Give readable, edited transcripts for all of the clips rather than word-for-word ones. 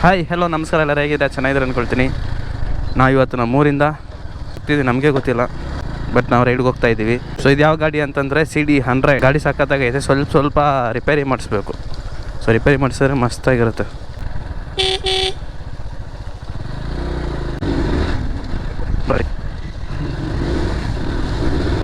Hi hello ನಮಸ್ಕಾರ, ಎಲ್ಲರೂ ಹೇಗಿದೆ? ಚೆನ್ನಾಗಿದ್ದಾರೆ ಅಂದ್ಕೊಳ್ತೀನಿ. ನಾವು ಇವತ್ತು ನಮ್ಮೂರಿಂದ ನಮಗೆ ಗೊತ್ತಿಲ್ಲ, ಬಟ್ ನಾವು ರೈಡ್ಗೆ ಹೋಗ್ತಾ ಇದ್ದೀವಿ. ಸೊ ಇದು ಯಾವ ಗಾಡಿ ಅಂತಂದರೆ CD100 ಗಾಡಿ ಸಖತ್ತಾಗೈತೆ. ಸ್ವಲ್ಪ ರಿಪೇರಿ ಮಾಡಿಸ್ಬೇಕು. ಸೊ ರಿಪೇರಿ ಮಾಡಿಸಿದ್ರೆ ಮಸ್ತಾಗಿರುತ್ತೆ. ಬರೀ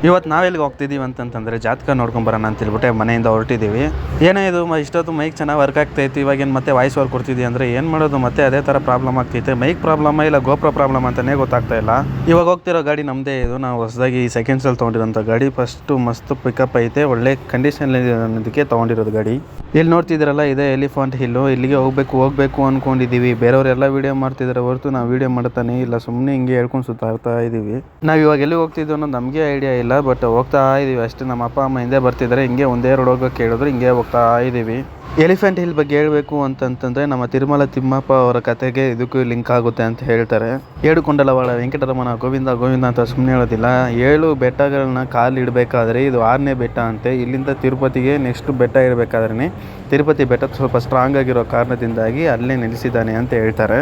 ಇವತ್ತು ನಾವೆಲ್ಲಿಗೆ ಹೋಗ್ತಿದ್ದೀವಿ ಅಂತಂತಂದರೆ ಜಾತಕ ನೋಡ್ಕೊಂಬರೋಣ ಅಂತೇಳ್ಬಿಟ್ಟೆ ಮನೆಯಿಂದ ಹೊರಟಿದ್ದೀವಿ. ಏನೇ ಇದು ಇಷ್ಟೊತ್ತು ಮೈಕ್ ಚೆನ್ನಾಗಿ ವರ್ಕ್ ಆಗ್ತಾಯಿತ್ತು, ಇವಾಗೇನು ಮತ್ತೆ ವಾಯ್ಸ್ ಓವರ್ ಕೊಡ್ತಿದ್ದೀವಿ ಅಂದರೆ ಏನು ಮಾಡೋದು? ಮತ್ತೆ ಅದೇ ಥರ ಪ್ರಾಬ್ಲಮ್ ಆಗ್ತೈತೆ. ಮೈಕ್ ಪ್ರಾಬ್ಲಮ್ ಇಲ್ಲ ಗೋಪ್ರೋ ಪ್ರಾಬ್ಲಮ್ ಅಂತಲೇ ಗೊತ್ತಾಗ್ತಾ ಇಲ್ಲ. ಇವಾಗ ಹೋಗ್ತಿರೋ ಗಾಡಿ ನಮ್ಮದೇ. ಇದು ನಾವು ಹೊಸದಾಗಿ ಸೆಕೆಂಡ್ಸಲ್ಲಿ ತೊಗೊಂಡಿರೋಂಥ ಗಾಡಿ. ಫಸ್ಟು ಮಸ್ತ್ ಪಿಕಪ್ ಐತೆ, ಒಳ್ಳೆ ಕಂಡೀಷನಲ್ಲಿರೋದಕ್ಕೆ ತೊಗೊಂಡಿರೋದು ಗಾಡಿ. ಇಲ್ಲಿ ನೋಡ್ತಿದ್ದೀರಲ್ಲ, ಇದೇ ಎಲಿಫೆಂಟ್ ಹಿಲ್ಲು. ಇಲ್ಲಿಗೆ ಹೋಗಬೇಕು ಅಂದ್ಕೊಂಡಿದ್ದೀವಿ. ಬೇರೆಯವರೆಲ್ಲ ವೀಡಿಯೋ ಮಾಡ್ತಿದ್ದಾರೆ ಹೊರತು ನಾವು ವೀಡಿಯೋ ಮಾಡ್ತಾನೆ ಇಲ್ಲ, ಸುಮ್ಮನೆ ಹಿಂಗೆ ಹೇಳ್ಕೊಂಡು ಸುತ್ತಾಡ್ತಾ ಇದ್ದೀವಿ. ನಾವು ಇವಾಗ ಎಲ್ಲಿ ಹೋಗ್ತಿದ್ದೀವಿ ಅನ್ನೋದು ನಮಗೆ ಐಡಿಯಾ ಇಲ್ಲ, ಬಟ್ ಹೋಗ್ತಾ ಇದ್ದೀವಿ ಅಷ್ಟೇ. ನಮ್ಮ ಅಪ್ಪ ಅಮ್ಮ ಹಿಂದೆ ಬರ್ತಿದ್ದಾರೆ, ಹಿಂಗೆ ಒಂದೇ ರೋಡ್ ಹೋಗೋಕೆ ಹೇಳಿದ್ರು, ಹಿಂಗೆ ಹೋಗ್ತಾ ಇದ್ದೀವಿ. ಎಲಿಫೆಂಟ್ ಹಿಲ್ ಬಗ್ಗೆ ಹೇಳಬೇಕು ಅಂತಂತಂದರೆ ನಮ್ಮ ತಿರುಮಲ ತಿಮ್ಮಪ್ಪ ಅವರ ಕತೆಗೆ ಇದಕ್ಕೂ ಲಿಂಕ್ ಆಗುತ್ತೆ ಅಂತ ಹೇಳ್ತಾರೆ. ಏಡುಕೊಂಡಲವಾಡ ವೆಂಕಟರಮಣ ಗೋವಿಂದ ಗೋವಿಂದ ಅಂತ ಸುಮ್ಮನೆ ಹೇಳೋದಿಲ್ಲ. 7 ಬೆಟ್ಟಗಳನ್ನ ಕಾಲಿಡಬೇಕಾದ್ರೆ ಇದು 6ನೇ ಬೆಟ್ಟ ಅಂತೆ. ಇಲ್ಲಿಂದ ತಿರುಪತಿಗೆ ನೆಕ್ಸ್ಟ್ ಬೆಟ್ಟ ಇರಬೇಕಾದ್ರೆ ತಿರುಪತಿ ಬೆಟ್ಟ ಸ್ವಲ್ಪ ಸ್ಟ್ರಾಂಗ್ ಆಗಿರೋ ಕಾರಣದಿಂದಾಗಿ ಅಲ್ಲೇ ನಿಲ್ಲಿಸಿದ್ದಾನೆ ಅಂತ ಹೇಳ್ತಾರೆ.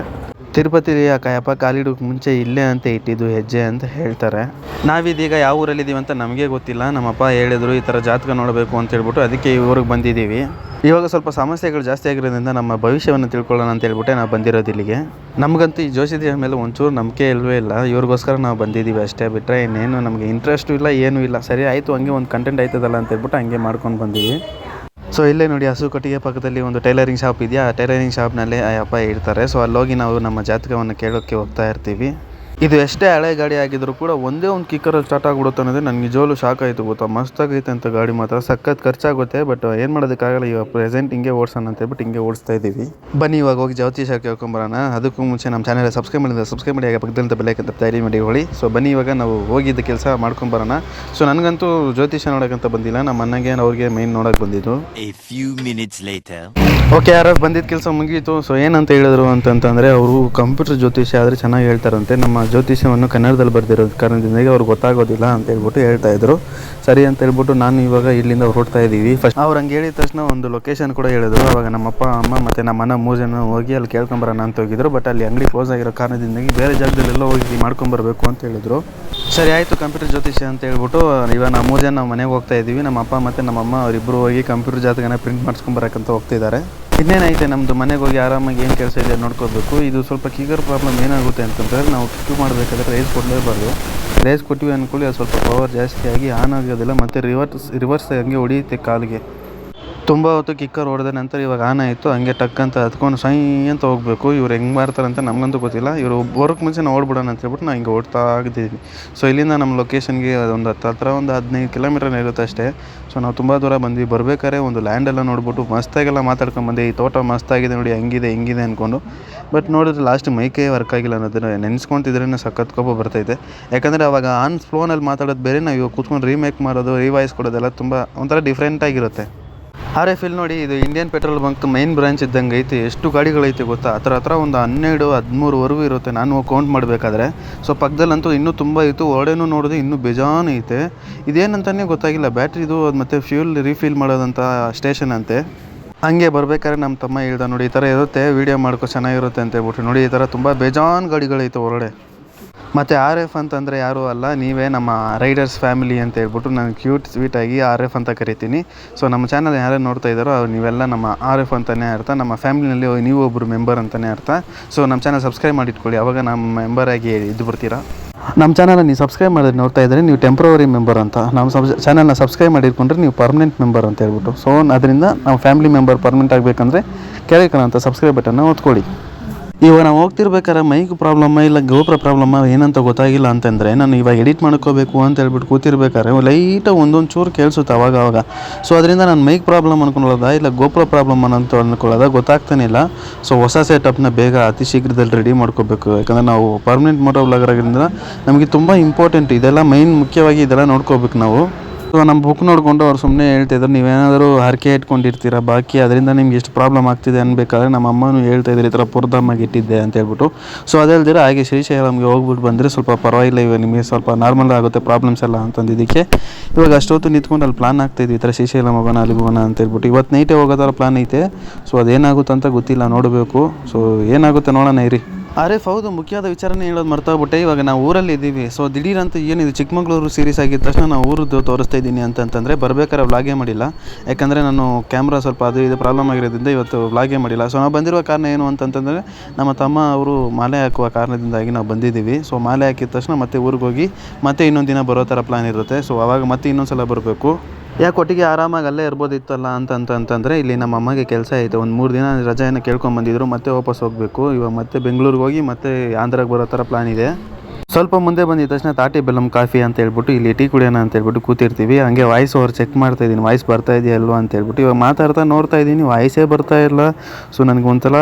ತಿರುಪತಿ ಕಾಯಪ್ಪ ಕಾಲಿಡೋಕ್ಕೆ ಮುಂಚೆ ಇಲ್ಲೇ ಅಂತ ಇಟ್ಟಿದ್ದು ಹೆಜ್ಜೆ ಅಂತ ಹೇಳ್ತಾರೆ. ನಾವಿದೀಗ ಯಾವ ಊರಲ್ಲಿದ್ದೀವಿ ಅಂತ ನಮಗೆ ಗೊತ್ತಿಲ್ಲ. ನಮ್ಮಪ್ಪ ಹೇಳಿದ್ರು ಈ ಥರ ಜಾತಕ ನೋಡಬೇಕು ಅಂತ ಹೇಳ್ಬಿಟ್ಟು, ಅದಕ್ಕೆ ಈ ಊರಿಗೆ ಬಂದಿದ್ದೀವಿ. ಇವಾಗ ಸ್ವಲ್ಪ ಸಮಸ್ಯೆಗಳು ಜಾಸ್ತಿ ಆಗಿರೋದ್ರಿಂದ ನಮ್ಮ ಭವಿಷ್ಯವನ್ನು ತಿಳ್ಕೊಳ್ಳೋಣ ಅಂತ ಹೇಳ್ಬಿಟ್ಟೆ ನಾವು ಬಂದಿರೋದು ಇಲ್ಲಿಗೆ. ನಮಗಂತೂ ಈ ಜೋಶಿದೇವ್ರ ಮೇಲೆ ಒಂಚೂರು ನಂಬಿಕೆ ಇಲ್ಲವೇ ಇಲ್ಲ. ಇವ್ರಿಗೋಸ್ಕರ ನಾವು ಬಂದಿದ್ದೀವಿ ಅಷ್ಟೇ, ಬಿಟ್ಟರೆ ಇನ್ನೇನು ನಮಗೆ ಇಂಟ್ರೆಸ್ಟು ಇಲ್ಲ, ಏನೂ ಇಲ್ಲ. ಸರಿ ಆಯಿತು, ಹಂಗೆ ಒಂದು ಕಂಟೆಂಟ್ ಆಯ್ತದಲ್ಲ ಅಂತ ಹೇಳ್ಬಿಟ್ಟು ಹಂಗೆ ಮಾಡ್ಕೊಂಡು ಬಂದೀವಿ. ಸೊ ಇಲ್ಲೇ ನೋಡಿ, ಹಸು ಕಟ್ಟಿಗೆ ಪಕ್ಕದಲ್ಲಿ ಒಂದು ಟೈಲರಿಂಗ್ ಶಾಪ್ ಇದೆಯಾ. ಆ ಟೈಲರಿಂಗ್ ಶಾಪ್ನಲ್ಲಿ ಆ ಅಪ್ಪ ಇರ್ತಾರೆ. ಸೊ ಅಲ್ಲೋಗಿ ನಾವು ನಮ್ಮ ಜಾತಕವನ್ನು ಕೇಳೋಕ್ಕೆ ಹೋಗ್ತಾ ಇರ್ತೀವಿ. ಇದು ಎಷ್ಟೇ ಹಳೆ ಗಾಡಿ ಆಗಿದ್ರು ಕೂಡ ಒಂದೇ ಒಂದು ಕಿಕ್ಕರಲ್ಲಿ ಸ್ಟಾರ್ಟ್ ಆಗಿಬಿಡುತ್ತೆ ಅನ್ನೋದು ನನಗೆ ನಿಜವಾಗ್ಲೂ ಶಾಕ್ ಆಯಿತು ಗೊತ್ತಾ. ಮಸ್ತಾಗೈತೆ ಅಂತ ಗಾಡಿ ಮಾತ್ರ, ಸಖತ್ ಖರ್ಚಾಗುತ್ತೆ. ಬಟ್ ಏನು ಮಾಡೋದಕ್ಕಾಗಲ್ಲ, ಇವಾಗ ಪ್ರೆಸೆಂಟ್ ಹಿಂಗೆ ಓಡಿಸೋಣ ಅಂತ ಹೇಳ್ಬಿಟ್ಟು ಹಿಂಗೆ ಓಡಿಸ್ತಾ ಇದ್ದೀವಿ. ಬನ್ನಿ ಇವಾಗ ಹೋಗಿ ಜ್ಯೋತಿಷ ಕೇಳ್ಕೊಂಬರೋಣ. ಅದಕ್ಕೂ ಮುಂಚೆ ನಮ್ಮ ಚಾನಲ್ ಸಬ್ಸ್ಕ್ರೈಬ್ ಮಾಡಿದ್ರೆ ಪಕ್ಕದಲ್ಲಿ ಬೆಲ್ಲೈಕನ್ ತಯಾರಿ ಮಾಡಿ ಹೊಳಿ. ಸೊ ಬನ್ನಿ ಇವಾಗ ನಾವು ಹೋಗಿದ್ದ ಕೆಲಸ ಮಾಡ್ಕೊಂಬರೋಣ. ಸೊ ನನಗಂತೂ ಜ್ಯೋತಿಷ ನೋಡೋಕ್ಕಂತ ಬಂದಿಲ್ಲ, ನಮ್ಮ ಅಣ್ಣಗೆ ಅವ್ರಿಗೆ ಮೈನ್ ನೋಡೋಕೆ ಬಂದಿದ್ದು. ಓಕೆ, ಯಾರು ಬಂದಿದ್ದ ಕೆಲಸ ಮುಗೀತು. ಸೊ ಏನಂತ ಹೇಳಿದ್ರು ಅಂತಂತಂದರೆ, ಅವರು ಕಂಪ್ಯೂಟರ್ ಜ್ಯೋತಿಷ ಆದರೆ ಚೆನ್ನಾಗಿ ಹೇಳ್ತಾರಂತೆ. ನಮ್ಮ ಜ್ಯೋತಿಷ್ಯವನ್ನು ಕನ್ನಡದಲ್ಲಿ ಬರೆದಿರೋ ಕಾರಣದಿಂದಾಗಿ ಅವ್ರಿಗೆ ಗೊತ್ತಾಗೋದಿಲ್ಲ ಅಂತ ಹೇಳ್ಬಿಟ್ಟು ಹೇಳ್ತಾಯಿದ್ರು. ಸರಿ ಅಂತ ಹೇಳ್ಬಿಟ್ಟು ನಾನು ಇವಾಗ ಇಲ್ಲಿಂದ ಹೊರಡ್ತಾ ಇದ್ದೀವಿ. ಫಸ್ಟ್ ಅವ್ರು ಹಂಗೆ ಹೇಳಿದ ತಕ್ಷಣ ಒಂದು ಲೊಕೇಶನ್ ಕೂಡ ಹೇಳಿದ್ರು. ಅವಾಗ ನಮ್ಮಪ್ಪ ಅಮ್ಮ ಮತ್ತು ನಮ್ಮ ಅಣ್ಣ 3 ಜನ ಹೋಗಿ ಅಲ್ಲಿ ಕೇಳ್ಕೊಂಬರೋಣ ಅಂತ ಹೋಗಿದ್ರು. ಬಟ್ ಅಲ್ಲಿ ಅಂಗಡಿ ಕ್ಲೋಸ್ ಆಗಿರೋ ಕಾರಣದಿಂದಾಗಿ ಬೇರೆ ಜಾಗದಲ್ಲೆಲ್ಲ ಹೋಗಿ ಮಾಡ್ಕೊಂಬರ್ಬೇಕು ಅಂತ ಹೇಳಿದ್ರು. ಸರಿ ಆಯಿತು, ಕಂಪ್ಯೂಟರ್ ಜ್ಯೋತಿಷ್ಯ ಅಂತ ಹೇಳ್ಬಿಟ್ಟು ಇವಾಗ ನಾವು 3 ಜನ ನಾವು ಮನೆಗೆ ಹೋಗ್ತಾ ಇದ್ದೀವಿ. ನಮ್ಮ ಅಪ್ಪ ಮತ್ತು ನಮ್ಮಮ್ಮ ಅವರಿಬ್ಬರು ಹೋಗಿ ಕಂಪ್ಯೂಟರ್ ಜಾತಕನ ಪ್ರಿಂಟ್ ಮಾಡಿಸ್ಕೊಂಬರಕ್ಕಂತ ಹೋಗ್ತಿದ್ದಾರೆ. ಇನ್ನೇನೈತೆ, ನಮ್ಮದು ಮನೆಗೆ ಹೋಗಿ ಆರಾಮಾಗಿ ಏನು ಕೆಲಸ ಇದೆ ನೋಡ್ಕೋಬೇಕು. ಇದು ಸ್ವಲ್ಪ ಕಿಗರ್ ಪ್ರಾಬ್ಲಮ್ ಏನಾಗುತ್ತೆ ಅಂತಂದರೆ, ನಾವು ಕಿಕ್ ಮಾಡಬೇಕಾದ್ರೆ ರೇಸ್ ಕೊಡಲೇಬಾರ್ದು. ರೇಸ್ ಕೊಟ್ಟಿವಿ ಅಂದ್ಕೊಳ್ಳಿ, ಅದು ಸ್ವಲ್ಪ ಪವರ್ ಜಾಸ್ತಿ ಆಗಿ ಆನ್ ಆಗೋದಿಲ್ಲ, ಮತ್ತು ರಿವರ್ಸ್ ಹಂಗೆ ಹೊಡಿಯುತ್ತೆ ಕಾಲಿಗೆ. ತುಂಬ ಹೊತ್ತು ಕಿಕ್ಕರ್ ಹೊಡೆದ ನಂತರ ಇವಾಗ ಆನ್ ಆಯಿತು. ಹಂಗೆ ಟಕ್ ಅಂತ ಹತ್ಕೊಂಡು ಸೈ ಅಂತ ಹೋಗಬೇಕು. ಇವ್ರು ಹೆಂಗೆ ಮಾಡ್ತಾರಂತ ನಮಗಂತೂ ಗೊತ್ತಿಲ್ಲ. ಇವರು ಬರೋಕ್ಕೆ ಮುಂಚೆ ನಾವು ಓಡ್ಬಿಡೋಣ ಅಂತ ಹೇಳ್ಬಿಟ್ಟು ನಾವು ಹಿಂಗೆ ಓಡ್ತಾ ಆಗಿದ್ದೀವಿ. ಸೊ ಇಲ್ಲಿಂದ ನಮ್ಮ ಲೊಕೇಶನ್ಗೆ ಒಂದು ಹತ್ರ ಒಂದು 15 ಕಿಲೋಮೀಟರ್ ಇರುತ್ತೆ ಅಷ್ಟೇ. ಸೊ ನಾವು ತುಂಬ ದೂರ ಬಂದ್ವಿ. ಬರ್ಬೇಕಾದ್ರೆ ಒಂದು ಲ್ಯಾಂಡೆಲ್ಲ ನೋಡ್ಬಿಟ್ಟು ಮಸ್ತಾಗೆಲ್ಲ ಮಾತಾಡ್ಕೊಂಡ್ಬಂದೆ. ಈ ತೋಟ ಮಸ್ತಾಗಿದೆ ನೋಡಿ, ಹಂಗಿದೆ ಹಿಂಗಿದೆ ಅಂದ್ಕೊಂಡು. ಬಟ್ ನೋಡಿದ್ರೆ ಲಾಸ್ಟ್ ಮೈಕೇ ವರ್ಕ್ ಆಗಿಲ್ಲ ಅನ್ನೋದನ್ನು ನೆನೆಸ್ಕೊತಿದ್ರೇ ಸಖತ್ ಕೋಪ ಬರ್ತೈತೆ. ಯಾಕಂದರೆ ಅವಾಗ ಆನ್ ಫ್ಲೋನಲ್ಲಿ ಮಾತಾಡೋದು ಬೇರೆ, ನಾವು ಇವಾಗ ಕೂತ್ಕೊಂಡು ರೀಮೇಕ್ ಮಾಡೋದು, ರಿವಾಯ್ಸ್ ಕೊಡೋದೆಲ್ಲ ತುಂಬ ಒಂಥರ ಡಿಫ್ರೆಂಟಾಗಿರುತ್ತೆ. RF ಇಲ್ಲಿ ನೋಡಿ, ಇದು Indian petrol bunk main branch ಇದ್ದಂಗೆ ಐತೆ. ಎಷ್ಟು ಗಾಡಿಗಳೈತೆ ಗೊತ್ತಾ, ಹತ್ರ ಒಂದು 12-13ವರೆಗೂ ಇರುತ್ತೆ ನಾನು ಕೌಂಟ್ ಮಾಡಬೇಕಾದ್ರೆ. ಸೊ ಪಕ್ಕದಲ್ಲಂತೂ ಇನ್ನೂ ತುಂಬ ಇತ್ತು. ಹೊರಡೇನೂ ನೋಡಿದ್ರೆ ಇನ್ನೂ ಬೇಜಾನ್ ಐತೆ. ಇದೇನಂತಲೇ ಗೊತ್ತಾಗಿಲ್ಲ. ಬ್ಯಾಟ್ರಿದು ಮತ್ತು ಫ್ಯೂಲ್ ರೀಫಿಲ್ ಮಾಡೋದಂಥ ಸ್ಟೇಷನ್ ಅಂತೆ. ಹಂಗೆ ಬರ್ಬೇಕಾದ್ರೆ ನಮ್ಮ ತಮ್ಮ ಹೇಳ್ದ, ನೋಡಿ ಈ ಥರ ಇರುತ್ತೆ, ವೀಡಿಯೋ ಮಾಡ್ಕೊ ಚೆನ್ನಾಗಿರುತ್ತೆ ಅಂತ ಹೇಳ್ಬಿಟ್ಟು. ನೋಡಿ ಈ ಥರ ತುಂಬ ಬೇಜಾನ್ ಗಾಡಿಗಳೈತೆ ಹೊರಡೆ. ಮತ್ತು RF ಅಂತಂದರೆ ಯಾರೂ ಅಲ್ಲ, ನೀವೇ ನಮ್ಮ ರೈಡರ್ಸ್ ಫ್ಯಾಮಿಲಿ ಅಂತ ಹೇಳ್ಬಿಟ್ಟು ನಾನು ಕ್ಯೂಟ್ ಸ್ವೀಟಾಗಿ RF ಅಂತ ಕರಿತೀನಿ. ಸೊ ನಮ್ಮ ಚಾನಲ್ ಯಾರ್ಯಾರು ನೋಡ್ತಾ ಇದ್ದಾರೋ ನೀವೆಲ್ಲ ನಮ್ಮ RF ಅಂತಲೇ ಅರ್ಥ. ನಮ್ಮ ಫ್ಯಾಮಿಲಿನಲ್ಲಿ ನೀವು ಒಬ್ಬರು ಮೆಂಬರ್ ಅಂತಲೇ ಅರ್ಥ. ಸೊ ನಮ್ಮ ಚಾನಲ್ ಸಬ್ಸ್ಕ್ರೈಬ್ ಮಾಡಿಟ್ಕೊಳ್ಳಿ, ಅವಾಗ ನಮ್ಮ ಮೆಂಬರಾಗಿ ಇದು ಬರ್ತೀರಾ. ನಮ್ಮ ಚಾನಲ್ ನೀವು ಸಬ್ಸ್ಕ್ರೈಬ್ ಮಾಡಿ ನೋಡ್ತಾ ಇದ್ದರೆ ನೀವು ಟೆಂಪ್ರವರಿ ಮೆಂಬರ್ ಅಂತ, ನಮ್ಮ ಚಾನಲ್ನ ಸಬ್ಸ್ಕ್ರೈಬ್ ಮಾಡಿಟ್ಕೊಂಡ್ರೆ ನೀವು ಪರ್ಮನೆಂಟ್ ಮೆಂಬರ್ ಅಂತ ಹೇಳ್ಬಿಟ್ಟು. ಸೊ ಅದರಿಂದ ನಾವು ಫ್ಯಾಮಿಲಿ ಮೆಂಬರ್ ಪರ್ಮನೆಂಟ್ ಆಗಬೇಕಂದ್ರೆ ಕೆಳಗೆ ಅಂತ ಸಬ್ಸ್ಕ್ರೈಬ್ ಬಟನ್ನ ಒತ್ಕೊಳ್ಳಿ. ಇವಾಗ ನಾವು ಹೋಗ್ತಿರ್ಬೇಕಾದ್ರೆ ಮೈಕ್ ಪ್ರಾಬ್ಲಮ್ಮ ಇಲ್ಲ ಗೋಪ್ರ ಪ್ರಾಬ್ಲಮ್ಮ ಏನಂತ ಗೊತ್ತಾಗಿಲ್ಲ ಅಂತಂದರೆ, ನಾನು ಇವಾಗ ಎಡಿಟ್ ಮಾಡ್ಕೋಬೇಕು ಅಂತ ಹೇಳ್ಬಿಟ್ಟು ಕೂತಿರ್ಬೇಕಾದ್ರೆ ಲೈಟಾಗಿ ಒಂದೊಂದು ಚೂರು ಕೇಳಿಸುತ್ತೆ ಅವಾಗ. ಸೊ ಅದರಿಂದ ನಾನು ಮೈಕ್ ಪ್ರಾಬ್ಲಮ್ ಅಂದ್ಕೊಳ್ಳೋದ ಇಲ್ಲ ಗೋಪ್ರ ಪ್ರಾಬ್ಲಮ್ ಅಂತ ಅಂದ್ಕೊಳ್ಳೋದ ಗೊತ್ತಾಗ್ತಾನೆ ಇಲ್ಲ. ಸೊ ಹೊಸ ಸೆಟಪ್ನ ಬೇಗ ಅತಿ ಶೀಘ್ರದಲ್ಲಿ ರೆಡಿ ಮಾಡ್ಕೋಬೇಕು. ಯಾಕಂದರೆ ನಾವು ಪರ್ಮನೆಂಟ್ ಮೋಟೋ ವ್ಲಾಗರ್ ಆಗಿದ್ದರಿಂದ ನಮಗೆ ತುಂಬ ಇಂಪಾರ್ಟೆಂಟ್ ಇದೆಲ್ಲ, ಮುಖ್ಯವಾಗಿ ಇದೆಲ್ಲ ನೋಡ್ಕೋಬೇಕು ನಾವು. ಸೊ ನಮ್ಮ ಬುಕ್ ನೋಡಿಕೊಂಡು ಅವ್ರು ಸುಮ್ಮನೆ ಹೇಳ್ತಾಯಿದ್ರು, ನೀವೇನಾದರೂ ಹರಕೆ ಇಟ್ಕೊಂಡಿರ್ತೀರ ಬಾಕಿ, ಅದರಿಂದ ನಿಮ್ಗೆ ಎಷ್ಟು ಪ್ರಾಬ್ಲಮ್ ಆಗ್ತಿದೆ ಅನ್ಬೇಕಾದ್ರೆ ನಮ್ಮ ಅಮ್ಮನೂ ಹೇಳ್ತಾಯಿದ್ರು ಈ ಥರ ಪುರದಮ್ಮಗೆ ಇಟ್ಟಿದ್ದೆ ಅಂತ ಹೇಳ್ಬಿಟ್ಟು. ಸೊ ಅದೇಳ್ದಿರ ಹಾಗೆ ಶ್ರೀಶೈಲಂಗೆ ಹೋಗ್ಬಿಟ್ಟು ಬಂದರೆ ಸ್ವಲ್ಪ ಪರವಾಗಿಲ್ಲ, ಇವಾಗ ನಿಮಗೆ ಸ್ವಲ್ಪ ನಾರ್ಮಲ್ ಆಗುತ್ತೆ ಪ್ರಾಬ್ಲಮ್ಸ್ ಎಲ್ಲ ಅಂತಂದಿದ್ದಕ್ಕೆ ಇವಾಗ ಅಷ್ಟೊತ್ತು ನಿಂತ್ಕೊಂಡು ಅಲ್ಲಿ ಪ್ಲಾನ್ ಆಗ್ತಾಯಿದ್ವಿ ಈ ಥರ ಶ್ರೀಶೈಲಂ ಹೋಗೋಣ ಅಲ್ಲಿಗೆ ಹೋಗೋಣ ಅಂತ ಹೇಳ್ಬಿಟ್ಟು. ಇವತ್ತು ನೈಟೇ ಹೋಗೋ ಥರ ಪ್ಲಾನ್ ಐತೆ. ಸೊ ಅದೇನಾಗುತ್ತೆ ಅಂತ ಗೊತ್ತಿಲ್ಲ, ನೋಡಬೇಕು. ಸೊ ಏನಾಗುತ್ತೆ ನೋಡೋಣ ಇರಿ. ಆರಿಫ್, ಹೌದು, ಮುಖ್ಯವಾದ ವಿಚಾರನೇ ಹೇಳೋದು ಮರ್ತೋಗ್ಬಿಟ್ಟೆ. ಇವಾಗ ನಾವು ಊರಲ್ಲಿ ಇದ್ದೀವಿ. ಸೊ ದಿಢೀರಂತ ಏನಿದೆ ಚಿಕ್ಕಮಗಳೂರು ಸೀರೀಸ್ ಆಗಿದ್ದ ತಕ್ಷಣ ನಾವು ಊರದ್ದು ತೋರಿಸ್ತಾ ಇದ್ದೀನಿ ಅಂತಂದರೆ ಬರಬೇಕಾದ್ರೆ ವ್ಲಾಗೇ ಮಾಡಿಲ್ಲ. ಯಾಕಂದರೆ ನಾನು ಕ್ಯಾಮ್ರಾ ಸ್ವಲ್ಪ ಅದು ಇದು ಪ್ರಾಬ್ಲಮ್ ಆಗಿರೋದ್ರಿಂದ ಇವತ್ತು ವ್ಲಾಗೇ ಮಾಡಿಲ್ಲ. ಸೊ ನಾವು ಬಂದಿರುವ ಕಾರಣ ಏನು ಅಂತಂತಂದರೆ ನಮ್ಮ ತಮ್ಮ ಅವರು ಮಾಲೆ ಹಾಕುವ ಕಾರಣದಿಂದಾಗಿ ನಾವು ಬಂದಿದ್ದೀವಿ. ಸೊ ಮಾಲೆ ಹಾಕಿದ ತಕ್ಷಣ ಮತ್ತೆ ಊರಿಗೆ ಹೋಗಿ ಮತ್ತೆ ಇನ್ನೊಂದು ದಿನ ಬರೋ ಥರ ಪ್ಲ್ಯಾನ್ ಇರುತ್ತೆ. ಸೊ ಆವಾಗ ಮತ್ತೆ ಇನ್ನೊಂದು ಸಲ ಬರಬೇಕು. ಯಾಕೆ ಒಟ್ಟಿಗೆ ಆರಾಮಾಗಿ ಅಲ್ಲೇ ಇರ್ಬೋದಿತ್ತಲ್ಲ ಅಂತಂತಂದರೆ ಇಲ್ಲಿ ನಮ್ಮ ಅಮ್ಮಗೆ ಕೆಲಸ ಐತೆ. ಒಂದು 3 ದಿನ ರಜೆಯನ್ನು ಕೇಳ್ಕೊಂಬಂದಿದ್ರು, ಮತ್ತೆ ವಾಪಸ್ ಹೋಗಬೇಕು. ಇವಾಗ ಮತ್ತೆ ಬೆಂಗಳೂರಿಗೆ ಹೋಗಿ ಮತ್ತೆ ಆಂಧ್ರಾಗೆ ಬರೋ ಥರ ಪ್ಲ್ಯಾನ್ ಇದೆ. ಸ್ವಲ್ಪ ಮುಂದೆ ಬಂದಿದ್ದ ತಕ್ಷಣ ತಾಟಿ ಬೆಲ್ಲಮ್ ಕಾಫಿ ಅಂತ ಹೇಳ್ಬಿಟ್ಟು ಇಲ್ಲಿ ಟೀ ಕುಡಿಯೋಣ ಅಂತ ಹೇಳ್ಬಿಟ್ಟು ಕೂತಿರ್ತೀವಿ. ಹಂಗೆ ವಾಯ್ಸ್ ಓವರ್ ಚೆಕ್ ಮಾಡ್ತಾ ಇದ್ದೀನಿ, ವಾಯ್ಸ್ ಬರ್ತಾ ಇದೆಯಾ ಅಲ್ವಾ ಅಂತ ಹೇಳ್ಬಿಟ್ಟು. ಇವಾಗ ಮಾತಾಡ್ತಾ ನೋಡ್ತಾ ಇದ್ದೀನಿ, ವಾಯ್ಸೇ ಬರ್ತಾ ಇಲ್ಲ. ಸೊ ನನಗೆ ಒಂಥರ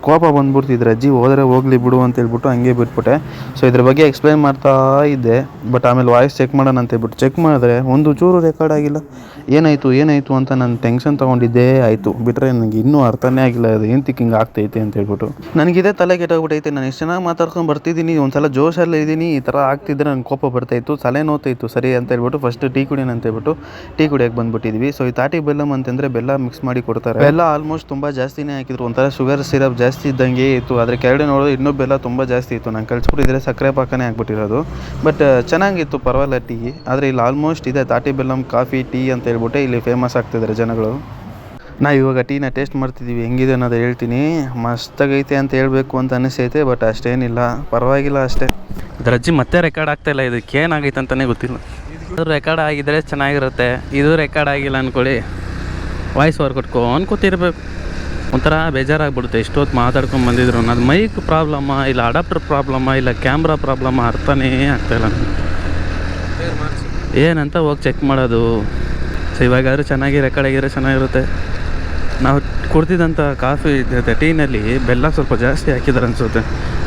ಕೋಪ ಬಂದ್ಬಿಡ್ತಿದ್ರು, ಅಜ್ಜಿ ಹೋದರೆ ಹೋಗಲಿ ಬಿಡು ಅಂತ ಹೇಳ್ಬಿಟ್ಟು ಹಂಗೆ ಬಿಟ್ಬಿಟ್ಟೆ. ಸೊ ಇದ್ರ ಬಗ್ಗೆ ಎಕ್ಸ್ಪ್ಲೈನ್ ಮಾಡ್ತಾ ಇದ್ದೆ. ಬಟ್ ಆಮೇಲೆ ವಾಯ್ಸ್ ಚೆಕ್ ಮಾಡೋಣ ಅಂತ ಹೇಳ್ಬಿಟ್ಟು ಚೆಕ್ ಮಾಡಿದ್ರೆ ಒಂದು ಚೂರು ರೆಕಾರ್ಡ್ ಆಗಿಲ್ಲ. ಏನಾಯಿತು ಅಂತ ನಾನು ಟೆನ್ಷನ್ ತೊಗೊಂಡಿದ್ದೇ ಆಯಿತು. ಬಿಟ್ಟರೆ ನನಗೆ ಇನ್ನೂ ಅರ್ಥನೇ ಆಗಿಲ್ಲ ಅದು ಏನು ಹಿಂಗೆ ಆಗ್ತೈತೆ ಅಂತ ಹೇಳ್ಬಿಟ್ಟು. ನನಗಿದೇ ತಲೆ ಕೆಟ್ಟೋಗ್ಬಿಟ್ಟೈತೆ. ನಾನು ಎಷ್ಟು ಚೆನ್ನಾಗಿ ಮಾತಾಡ್ಕೊಂಡು ಬರ್ತಿದ್ದೀನಿ, ಒಂದು ಸಲ ಜೋಶಲ್ಲಿ ಇದ್ದೀನಿ, ಈ ಥರ ಆಗ್ತಿದ್ರೆ ನನಗೆ ಕೋಪ ಬರ್ತಾಯಿತ್ತು, ತಲೆ ನೋತಾಯಿತ್ತು. ಸರಿ ಅಂತ ಹೇಳ್ಬಿಟ್ಟು ಫಸ್ಟ್ ಟೀ ಕುಡಿಯೋಣ ಅಂತ ಹೇಳ್ಬಿಟ್ಟು ಟೀ ಕುಡಿಯೋಕ್ಕೆ ಬಂದುಬಿಟ್ಟಿದ್ವಿ. ಸೊ ಈ ತಾಟಿ ಬೆಲ್ಲಮ್ ಅಂತಂದರೆ ಬೆಲ್ಲ ಮಿಕ್ಸ್ ಮಾಡಿ ಕೊಡ್ತಾರೆ. ಬೆಲ್ಲ ಆಲ್ಮೋಸ್ಟ್ ತುಂಬ ಜಾಸ್ತಿನೇ ಹಾಕಿದ್ರು, ಒಂಥರ ಶುಗರ್ ಸಿರಪ್ ಜಾಸ್ತಿ ಇದ್ದಂಗೆ ಇತ್ತು. ಆದರೆ ಕೆಳಗಡೆ ನೋಡೋದು ಇನ್ನೂ ಬೆಲ್ಲ ತುಂಬ ಜಾಸ್ತಿ ಇತ್ತು. ನಾನು ಕಳಿಸ್ಬಿಟ್ಟಿದ್ರೆ ಸಕ್ಕರೆ ಪಾಕನೇ ಹಾಕ್ಬಿಟ್ಟಿರೋದು. ಬಟ್ ಚೆನ್ನಾಗಿತ್ತು, ಪರವಾಗಿಲ್ಲ ಟೀ. ಆದರೆ ಇಲ್ಲಿ ಆಲ್ಮೋಸ್ಟ್ ಇದೆ ತಾಟಿ ಬೆಲ್ಲಮ್ ಕಾಫಿ ಟೀ ಅಂತ ಹೇಳ್ಬಿಟ್ಟೆ ಇಲ್ಲಿ ಫೇಮಸ್ ಆಗ್ತಿದ್ದಾರೆ ಜನಗಳು. ನಾವು ಇವಾಗ ಟೀನ ಟೇಸ್ಟ್ ಮಾಡ್ತಿದ್ದೀವಿ, ಹೆಂಗಿದೆ ಅನ್ನೋದು ಹೇಳ್ತೀನಿ. ಮಸ್ತಾಗೈತೆ ಅಂತ ಹೇಳಬೇಕು ಅಂತ ಅನಿಸ್ತೈತೆ, ಬಟ್ ಅಷ್ಟೇನಿಲ್ಲ, ಪರವಾಗಿಲ್ಲ ಅಷ್ಟೇ. ಇದ್ರ ಅಜ್ಜಿ ಮತ್ತೆ ರೆಕಾರ್ಡ್ ಆಗ್ತಾಯಿಲ್ಲ, ಇದಕ್ಕೆ ಏನಾಗೈತೆ ಅಂತಲೇ ಗೊತ್ತಿಲ್ಲ. ಅದು ರೆಕಾರ್ಡ್ ಆಗಿದ್ದರೆ ಚೆನ್ನಾಗಿರುತ್ತೆ, ಇದು ರೆಕಾರ್ಡ್ ಆಗಿಲ್ಲ ಅಂದ್ಕೊಳ್ಳಿ ವಾಯ್ಸ್ ಓವರ್ ಕೊಟ್ಕೊಂಡು ಕೂತಿರ್ಬೇಕು. ಒಂಥರ ಬೇಜಾರಾಗ್ಬಿಡುತ್ತೆ. ಇಷ್ಟೊತ್ತು ಮಾತಾಡ್ಕೊಂಡು ಬಂದಿದ್ರು. ಅದು ಮೈಕ್ ಪ್ರಾಬ್ಲಮ್ಮ, ಇಲ್ಲ ಅಡಾಪ್ಟರ್ ಪ್ರಾಬ್ಲಮ್ಮ, ಇಲ್ಲ ಕ್ಯಾಮ್ರಾ ಪ್ರಾಬ್ಲಮ್ಮ, ಅರ್ಥನೇ ಆಗ್ತಾಯಿಲ್ಲ ಏನಂತ ಹೋಗಿ ಚೆಕ್ ಮಾಡೋದು. ಸೊ ಇವಾಗಾದರೂ ಚೆನ್ನಾಗಿ ರೆಕಾರ್ಡ್ ಆಗಿದ್ರೆ ಚೆನ್ನಾಗಿರುತ್ತೆ. ನಾವು ಕುಡ್ದಿದ್ದಂಥ ಕಾಫಿ ಜೊತೆ ಟೀನಲ್ಲಿ ಬೆಲ್ಲ ಸ್ವಲ್ಪ ಜಾಸ್ತಿ ಹಾಕಿದ್ದಾರೆ ಅನಿಸುತ್ತೆ.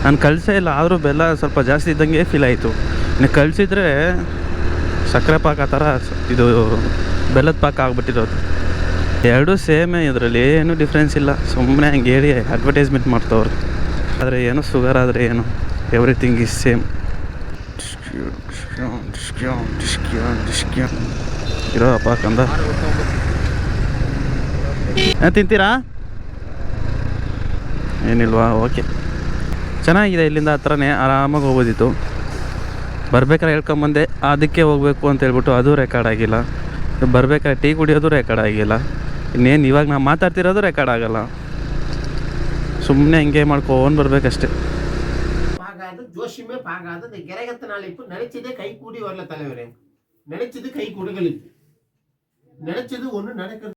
ನಾನು ಕಳಿಸೇ ಇಲ್ಲ, ಆದರೂ ಬೆಲ್ಲ ಸ್ವಲ್ಪ ಜಾಸ್ತಿ ಇದ್ದಂಗೆ ಫೀಲ್ ಆಯಿತು. ಇನ್ನು ಕಳಿಸಿದ್ರೆ ಸಕ್ಕರೆ ಪಾಕ ಥರ ಇದು ಬೆಲ್ಲದ ಪಾಕ ಆಗ್ಬಿಟ್ಟಿರೋದು. ಎರಡೂ ಸೇಮೇ, ಇದರಲ್ಲಿ ಏನೂ ಡಿಫ್ರೆನ್ಸ್ ಇಲ್ಲ. ಸುಮ್ಮನೆ ಹಂಗೆ ಹೇಳಿ ಅಡ್ವರ್ಟೈಸ್ಮೆಂಟ್ ಮಾಡ್ತವ್ರು. ಆದರೆ ಏನು ಶುಗರ್ ಆದರೆ ಏನು, ಎವ್ರಿಥಿಂಗ್ ಈಸ್ ಸೇಮ್. ಇರೋ ಪಾಕಂದ ತಿಂತೀರಾ? ಏನಿಲ್ವಾ? ಓಕೆ, ಚೆನ್ನಾಗಿದೆ. ಇಲ್ಲಿಂದ ಹತ್ರನೇ ಆರಾಮಾಗಿ ಹೋಗೋದಿತ್ತು. ಬರ್ಬೇಕಾದ್ರೆ ಹೇಳ್ಕೊಂಬಂದೆ ಅದಕ್ಕೆ ಹೋಗಬೇಕು ಅಂತ ಹೇಳ್ಬಿಟ್ಟು ಅದು ರೆಕಾರ್ಡ್ ಆಗಿಲ್ಲ. ಬರ್ಬೇಕಾದ್ರೆ ಟೀ ಕುಡಿಯೋದು ರೆಕಾರ್ಡ್ ಆಗಿಲ್ಲ. ಇನ್ನೇನು ಇವಾಗ ನಾವು ಮಾತಾಡ್ತಿರೋದು ರೆಕಾರ್ಡ್ ಆಗಲ್ಲ. ಸುಮ್ಮನೆ ಹಿಂಗೆ ಮಾಡ್ಕೊಂಡು ಬರ್ಬೇಕಷ್ಟೆ. ஜோஷியமே பார்க்காது. இந்த கிரகத்தினால இப்போ நினைச்சதே கை கூடி வரல தலைவரே. நினைச்சது கை கொடுக்கல. நினைச்சது ஒண்ணு நடக்கிறது